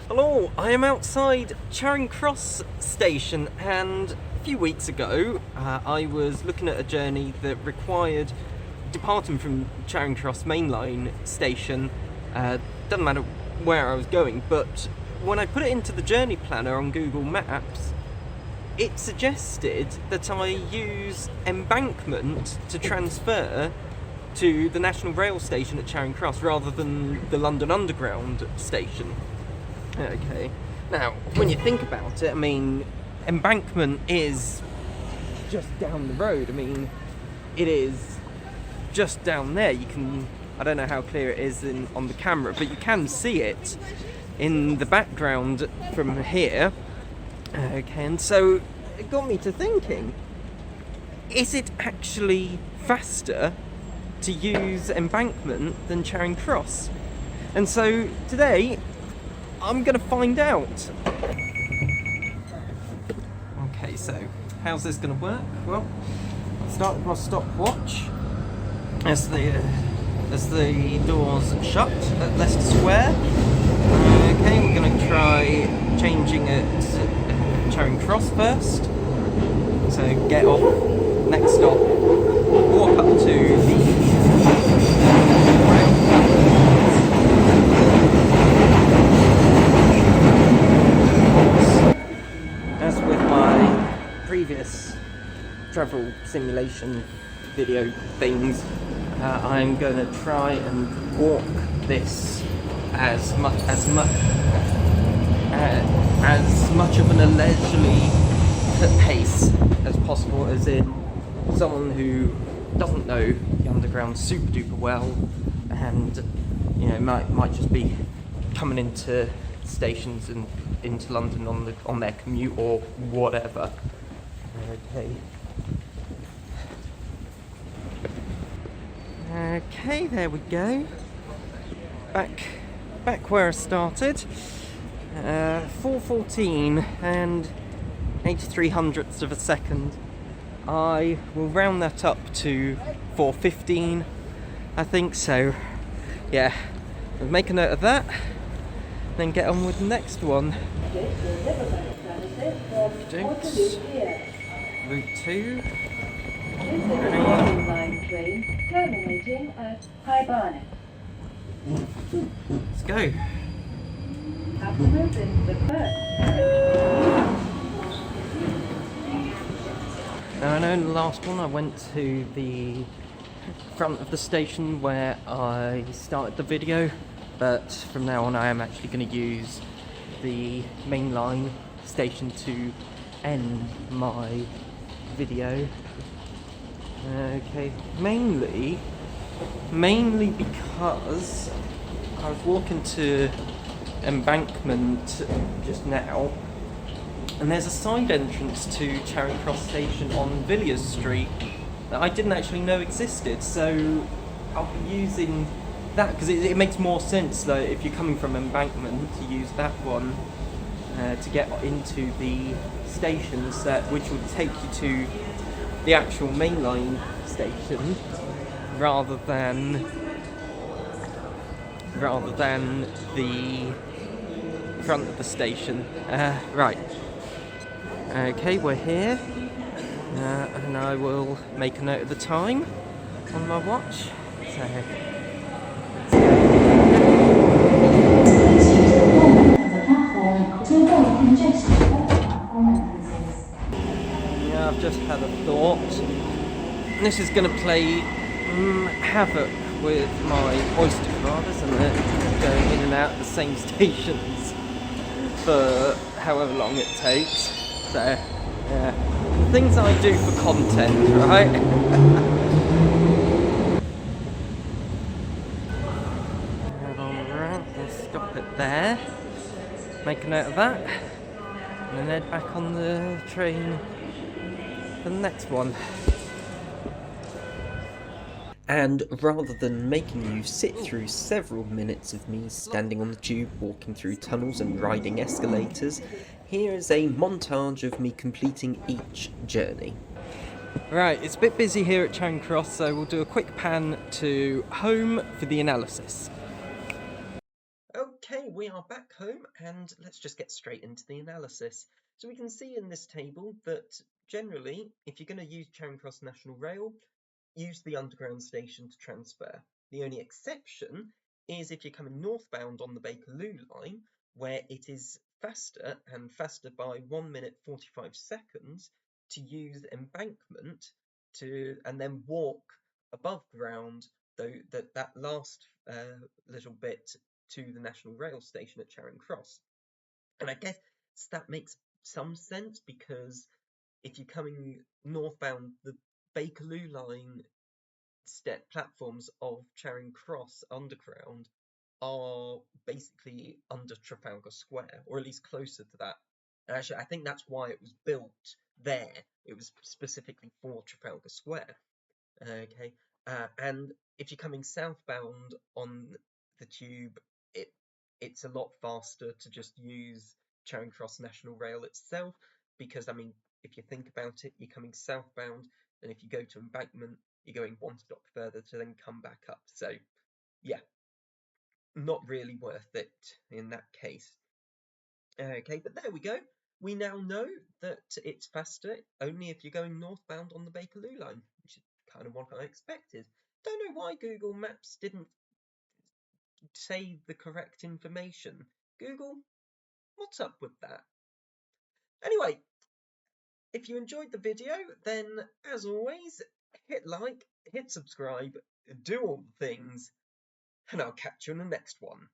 Hello, I am outside Charing Cross station, and a few weeks ago I was looking at a journey that required departing from Charing Cross mainline station. Doesn't matter where I was going, but when I put it into the journey planner on Google Maps, it suggested that I use Embankment to transfer to the National Rail station at Charing Cross rather than the London Underground station. Okay, now when you think about it, I mean, Embankment is just down the road. I mean, it is just down there. You can, I don't know how clear it is on the camera, but you can see it in the background from here. Okay, and so it got me to thinking, is it actually faster to use Embankment than Charing Cross? And so today I'm gonna find out. Okay, so how's this gonna work? Well, I'll start with my stopwatch as the doors shut at Leicester Square. Okay, we're gonna try changing it to Charing Cross first. So get off, next stop, walk up to the as with my previous travel simulation video things, I'm going to try and walk this as much of an leisurely pace as possible, as in someone who doesn't know the underground super duper well, and you know might just be coming into stations and into London on their commute or whatever. Okay, there we go. Back where I started. 4:14 and 83 hundredths of a second. I will round that up to 4:15, I think. So yeah, I'll make a note of that, then get on with the next one. Route 2. Line train terminating at High Barnet. Let's go. Customers in the first. Now, I know in the last one I went to the front of the station where I started the video, but from now on I am actually going to use the main line station to end my video. Okay, mainly because I was walking to Embankment just now, and there's a side entrance to Charing Cross station on Villiers Street that I didn't actually know existed, so I'll be using that because it makes more sense that if you're coming from Embankment to use that one to get into the stations, which would take you to the actual mainline station rather than the front of the station. Right. Okay, we're here, and I will make a note of the time on my watch. So. I've just had a thought. This is going to play havoc with my Oyster card, isn't it? Going in and out of the same stations for however long it takes. So, yeah. Things I do for content, right? Alright, we'll stop it there. Make a note of that. And then head back on the train the next one. And rather than making you sit through several minutes of me standing on the tube, walking through tunnels and riding escalators, here is a montage of me completing each journey. Right, it's a bit busy here at Charing Cross, so we'll do a quick pan to home for the analysis. Okay, we are back home, and let's just get straight into the analysis. So we can see in this table that generally, if you're going to use Charing Cross National Rail, use the underground station to transfer. The only exception is if you're coming northbound on the Bakerloo line, where it is faster, and faster by 1 minute 45 seconds, to use Embankment and then walk above ground that last little bit to the National Rail station at Charing Cross. And I guess that makes some sense, because if you're coming northbound, the Bakerloo line platforms of Charing Cross Underground are basically under Trafalgar Square, or at least closer to that. And actually, I think that's why it was built there. It was specifically for Trafalgar Square. Okay, and if you're coming southbound on the tube, it's a lot faster to just use Charing Cross National Rail itself, because, I mean, if you think about it, you're coming southbound, and if you go to Embankment, you're going one stop further to then come back up. So, yeah, not really worth it in that case. Okay, but there we go. We now know that it's faster only if you're going northbound on the Bakerloo line, which is kind of what I expected. Don't know why Google Maps didn't say the correct information. Google, what's up with that? Anyway, if you enjoyed the video, then as always, hit like, hit subscribe, do all the things, and I'll catch you in the next one.